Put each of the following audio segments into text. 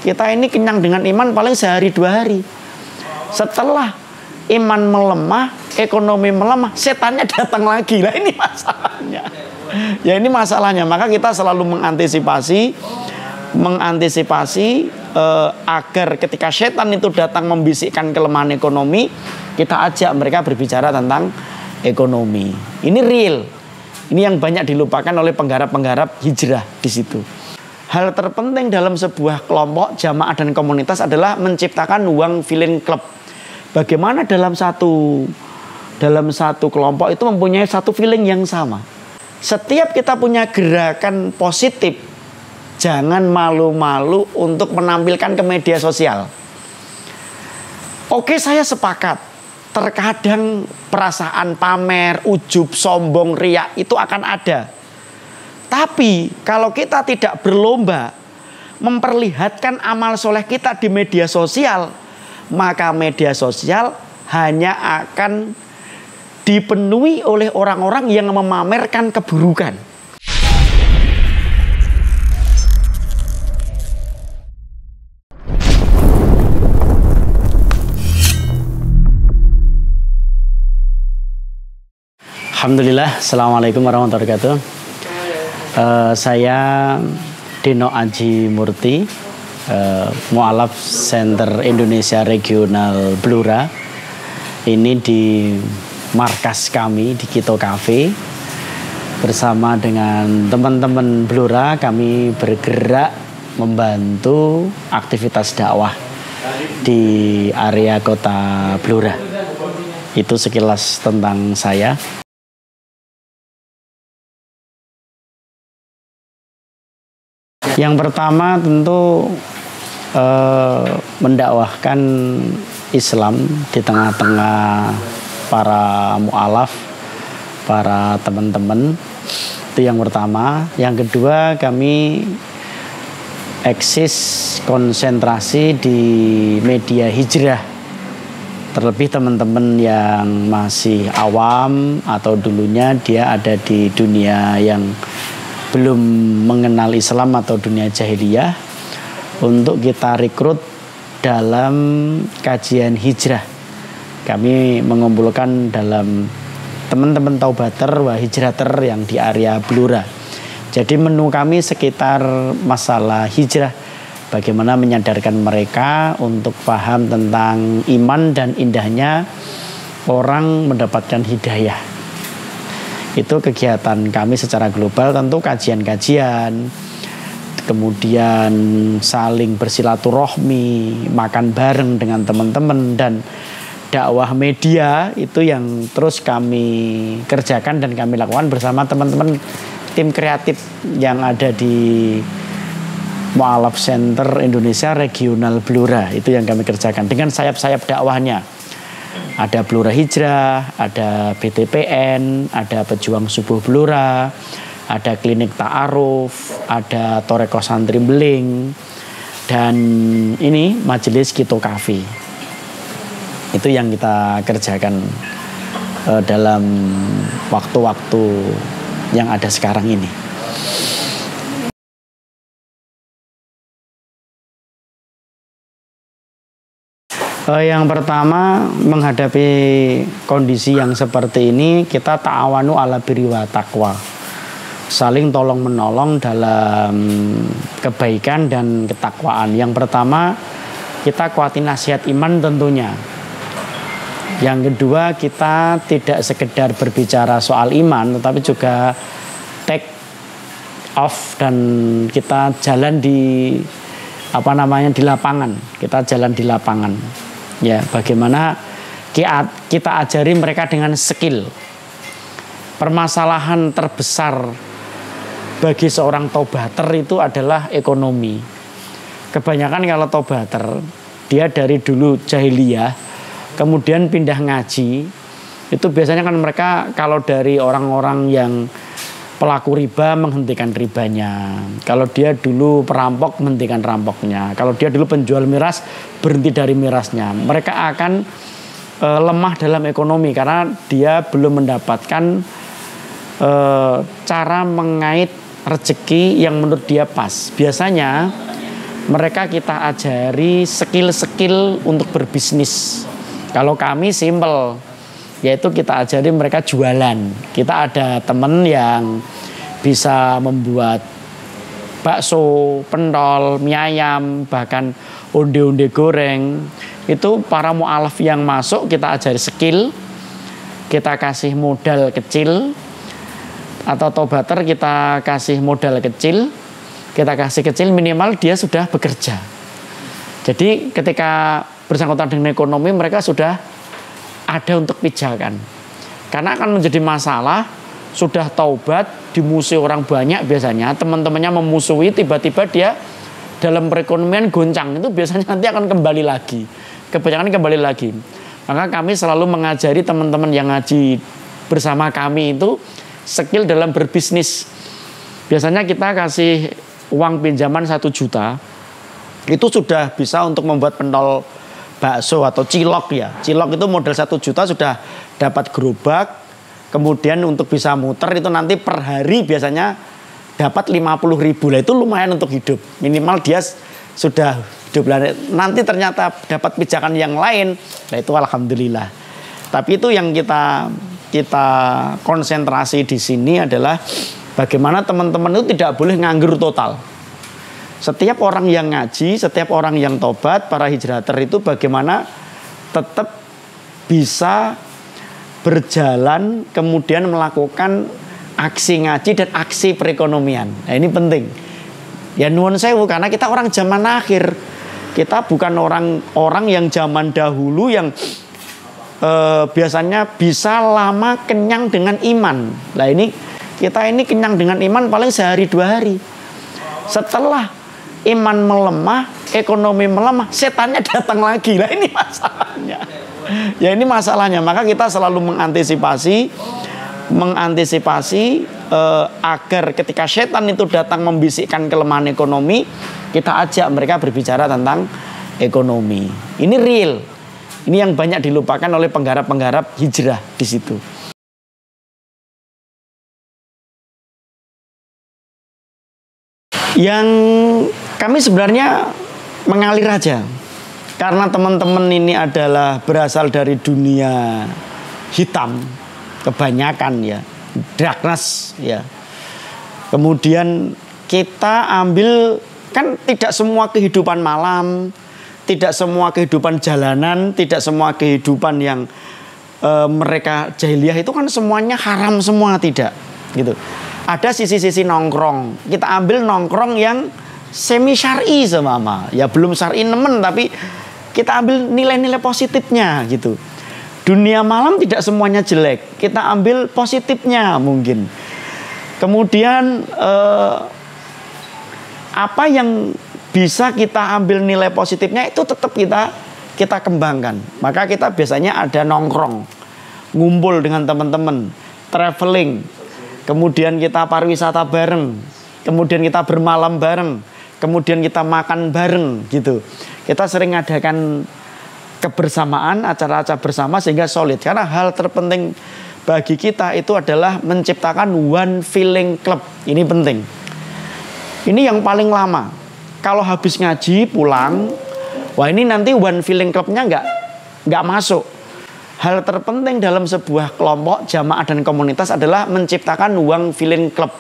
kita ini kenyang dengan iman paling sehari 2 hari. Setelah iman melemah, ekonomi melemah, setannya datang lagi. Lah ini masalahnya. Ya ini masalahnya. Maka kita selalu mengantisipasi agar ketika setan itu datang membisikkan kelemahan ekonomi, kita ajak mereka berbicara tentang ekonomi. Ini real. Ini yang banyak dilupakan oleh penggarap-penggarap hijrah di situ. Hal terpenting dalam sebuah kelompok, jamaah dan komunitas adalah menciptakan uang feeling club. Bagaimana dalam satu kelompok itu mempunyai satu feeling yang sama. Setiap kita punya gerakan positif, jangan malu-malu untuk menampilkan ke media sosial. Oke, saya sepakat. Terkadang perasaan pamer, ujub, sombong, riak itu akan ada. Tapi kalau kita tidak berlomba memperlihatkan amal soleh kita di media sosial, maka media sosial hanya akan dipenuhi oleh orang-orang yang memamerkan keburukan. Alhamdulillah, assalamualaikum warahmatullahi wabarakatuh. Saya Dino Aji Murti, Mu'alaf Center Indonesia Regional Blora. Ini di markas kami di Kito Cafe. Bersama dengan teman-teman Blora, kami bergerak membantu aktivitas dakwah di area kota Blora. Itu sekilas tentang saya. Yang pertama tentu mendakwahkan Islam di tengah-tengah para mu'alaf, para teman-teman. Itu yang pertama. Yang kedua, kami eksis konsentrasi di media hijrah. Terlebih teman-teman yang masih awam atau dulunya dia ada di dunia yang belum mengenal Islam atau dunia jahiliyah, untuk kita rekrut dalam kajian hijrah. Kami mengumpulkan dalam teman-teman taubater wa hijrater yang di area Blora. Jadi menu kami sekitar masalah hijrah, bagaimana menyadarkan mereka untuk paham tentang iman dan indahnya orang mendapatkan hidayah. Itu kegiatan kami secara global, tentu kajian-kajian, kemudian saling bersilaturahmi, makan bareng dengan teman-teman, dan dakwah media itu yang terus kami kerjakan dan kami lakukan bersama teman-teman tim kreatif yang ada di Mu'alaf Center Indonesia Regional Blora. Itu yang kami kerjakan dengan sayap-sayap dakwahnya. Ada Blora Hijrah, ada BTPN, ada Pejuang Subuh Blora, ada Klinik Ta'aruf, ada Toreko Santri Beling, dan ini Majelis Kito Cafe. Itu yang kita kerjakan dalam waktu-waktu yang ada sekarang ini. Yang pertama, menghadapi kondisi yang seperti ini, kita ta'awanu ala birri wa taqwa. Saling tolong menolong dalam kebaikan dan ketakwaan. Yang pertama, kita kuati nasihat iman tentunya. Yang kedua, kita tidak sekedar berbicara soal iman, tetapi juga take off dan kita jalan di di lapangan. Kita jalan di lapangan. Ya, bagaimana kita ajari mereka dengan skill. Permasalahan terbesar bagi seorang taubater itu adalah ekonomi. Kebanyakan kalau taubater, dia dari dulu jahiliyah, kemudian pindah ngaji, itu biasanya kan mereka kalau dari orang-orang yang pelaku riba menghentikan ribanya. Kalau dia dulu perampok, menghentikan rampoknya. Kalau dia dulu penjual miras, berhenti dari mirasnya. Mereka akan lemah dalam ekonomi karena dia belum mendapatkan cara mengait rezeki yang menurut dia pas. Biasanya mereka kita ajari skill-skill untuk berbisnis. Kalau kami simple, yaitu kita ajari mereka jualan. Kita ada teman yang bisa membuat bakso, pentol, mie ayam, bahkan onde-onde goreng. Itu para mu'alaf yang masuk kita ajari skill, kita kasih modal kecil, atau tobater kita kasih modal kecil, kita kasih kecil minimal dia sudah bekerja. Jadi ketika bersangkutan dengan ekonomi mereka sudah ada untuk pijakan. Karena akan menjadi masalah sudah taubat dimusuhi orang banyak, biasanya teman-temannya memusuhi, tiba-tiba dia dalam perekonomian goncang, itu biasanya nanti akan kembali lagi, kebanyakan kembali lagi. Maka kami selalu mengajari teman-teman yang ngaji bersama kami itu skill dalam berbisnis. Biasanya kita kasih uang pinjaman 1 juta, itu sudah bisa untuk membuat pentol bakso atau cilok ya. Cilok itu modal 1 juta sudah dapat gerobak. Kemudian untuk bisa muter itu nanti per hari biasanya dapat 50.000 lah, itu lumayan untuk hidup. Minimal dia sudah hidup. Nanti ternyata dapat pijakan yang lain, nah itu alhamdulillah. Tapi itu yang kita konsentrasi di sini adalah bagaimana teman-teman itu tidak boleh nganggur total. Setiap orang yang ngaji, setiap orang yang tobat, para hijrater itu bagaimana tetap bisa berjalan, kemudian melakukan aksi ngaji dan aksi perekonomian. Nah ini penting. Ya nuwun sewu, karena kita orang zaman akhir. Kita bukan orang yang zaman dahulu yang biasanya bisa lama kenyang dengan iman. Nah ini kita ini kenyang dengan iman paling sehari 2 hari. Setelah iman melemah, ekonomi melemah, setannya datang lagi. Lah ini masalahnya. Ya ini masalahnya. Maka kita selalu mengantisipasi agar ketika setan itu datang membisikkan kelemahan ekonomi, kita ajak mereka berbicara tentang ekonomi. Ini real. Ini yang banyak dilupakan oleh penggarap-penggarap hijrah di situ. Yang kami sebenarnya mengalir aja. Karena teman-teman ini adalah berasal dari dunia hitam, kebanyakan ya, darkness ya. Kemudian kita ambil, kan tidak semua kehidupan malam, tidak semua kehidupan jalanan, tidak semua kehidupan yang mereka jahiliyah itu kan semuanya haram semua, tidak gitu. Ada sisi-sisi nongkrong. Kita ambil nongkrong yang semi syar'i semama. Ya belum syar'i nemen, tapi kita ambil nilai-nilai positifnya gitu. Dunia malam tidak semuanya jelek. Kita ambil positifnya mungkin. Kemudian apa yang bisa kita ambil nilai positifnya itu tetap kita kembangkan. Maka kita biasanya ada nongkrong, ngumpul dengan teman-teman, traveling, kemudian kita pariwisata bareng, kemudian kita bermalam bareng, kemudian kita makan bareng gitu. Kita sering adakan kebersamaan, acara-acara bersama sehingga solid. Karena hal terpenting bagi kita itu adalah menciptakan one feeling club. Ini penting. Ini yang paling lama. Kalau habis ngaji pulang, wah ini nanti one feeling clubnya nggak masuk. Hal terpenting dalam sebuah kelompok jamaah dan komunitas adalah menciptakan one feeling club.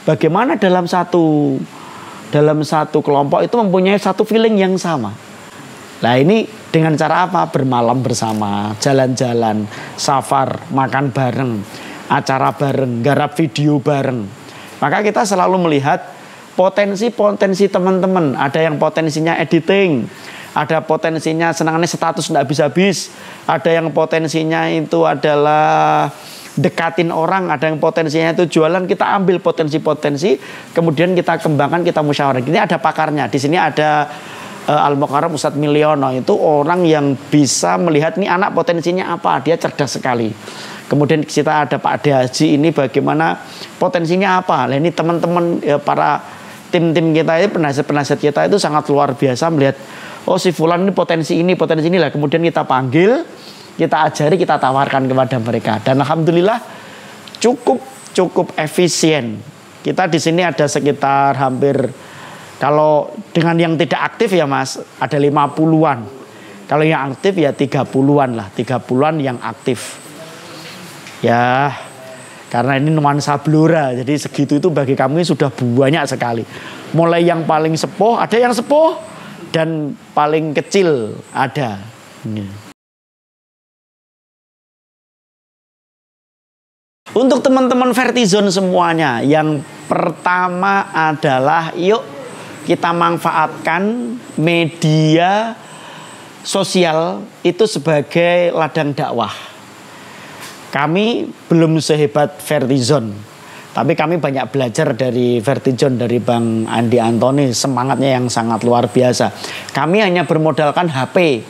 Bagaimana dalam satu kelompok itu mempunyai satu feeling yang sama. Nah ini dengan cara apa? Bermalam bersama, jalan-jalan, safar, makan bareng, acara bareng, garap video bareng. Maka kita selalu melihat potensi-potensi teman-teman. Ada yang potensinya editing, ada potensinya senangannya status tidak habis-habis, ada yang potensinya itu adalah dekatin orang, ada yang potensinya itu jualan. Kita ambil potensi-potensi, kemudian kita kembangkan, kita musyawarah. Ini ada pakarnya. Di sini ada Al-Mukarram Ustadz Milyono, itu orang yang bisa melihat nih anak potensinya apa, dia cerdas sekali. Kemudian kita ada Pak Ade Haji, ini bagaimana potensinya apa. Nah ini teman-teman para tim-tim kita ini, penasihat-penasihat kita itu sangat luar biasa melihat, oh si fulan ini potensi ini lah. Kemudian kita panggil, kita ajari, kita tawarkan kepada mereka. Dan alhamdulillah cukup efisien. Kita di sini ada sekitar hampir Kalau dengan yang tidak aktif ya Mas, ada 50-an. Kalau yang aktif ya 30-an lah, 30-an yang aktif. Ya, karena ini nuansa Blora, jadi segitu itu bagi kami sudah banyak sekali. Mulai yang paling sepuh, ada yang sepuh, dan paling kecil ada. Untuk teman-teman Vertizon semuanya, yang pertama adalah yuk kita manfaatkan media sosial itu sebagai ladang dakwah. Kami belum sehebat Vertizon, tapi kami banyak belajar dari Vertizon, dari Bang Andi Antoni, semangatnya yang sangat luar biasa. Kami hanya bermodalkan HP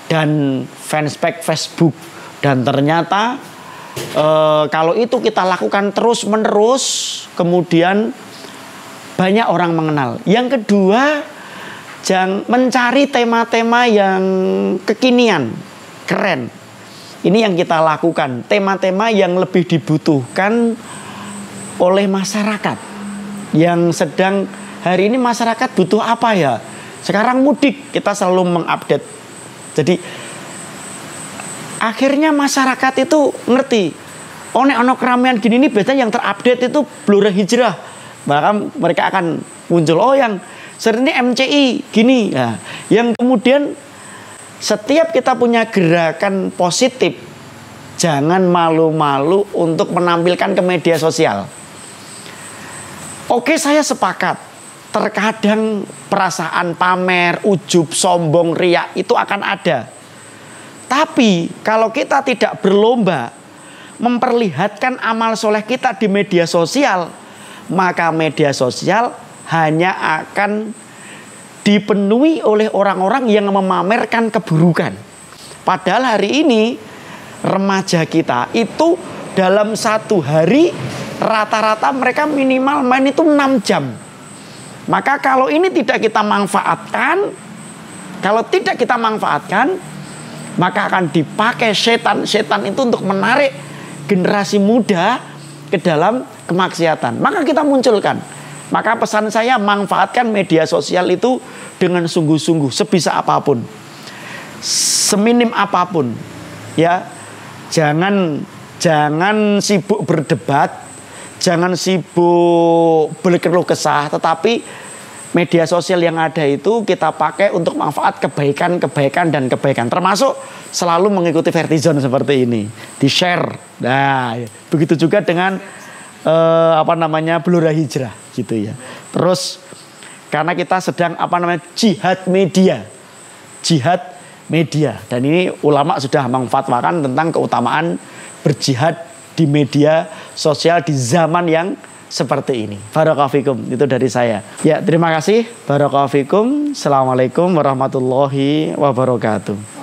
dan fanspage Facebook, dan ternyata kalau itu kita lakukan terus-menerus, kemudian banyak orang mengenal. Yang kedua, jangan mencari tema-tema yang kekinian, keren. Ini yang kita lakukan, tema-tema yang lebih dibutuhkan oleh masyarakat. Yang sedang hari ini masyarakat butuh apa ya? Sekarang mudik, kita selalu mengupdate. Jadi akhirnya masyarakat itu ngerti, oh nek ono keramaian gini ini biasanya yang terupdate itu Blora Hijrah. Bahkan mereka akan muncul, oh yang sering ini MCI gini. Nah, yang kemudian setiap kita punya gerakan positif, jangan malu-malu untuk menampilkan ke media sosial. Oke, saya sepakat. Terkadang perasaan pamer, ujub, sombong, riak itu akan ada. Tapi kalau kita tidak berlomba memperlihatkan amal soleh kita di media sosial, maka media sosial hanya akan dipenuhi oleh orang-orang yang memamerkan keburukan. Padahal hari ini remaja kita itu dalam satu hari rata-rata mereka minimal main itu 6 jam. Maka kalau ini tidak kita manfaatkan, maka akan dipakai setan itu untuk menarik generasi muda ke dalam kemaksiatan. Maka kita munculkan. Maka pesan saya, manfaatkan media sosial itu dengan sungguh-sungguh, sebisa apapun, seminim apapun. Ya, jangan sibuk berdebat, jangan sibuk berkeluh kesah, tetapi media sosial yang ada itu kita pakai untuk manfaat kebaikan dan kebaikan. Termasuk selalu mengikuti Vertizon seperti ini, di-share. Nah, begitu juga dengan Blora Hijrah gitu ya. Terus karena kita sedang jihad media. Dan ini ulama sudah memfatwakan tentang keutamaan berjihad di media sosial di zaman yang seperti ini. Barakallahu fikum, itu dari saya. Ya, terima kasih. Barakallahu fikum. Assalamualaikum warahmatullahi wabarakatuh.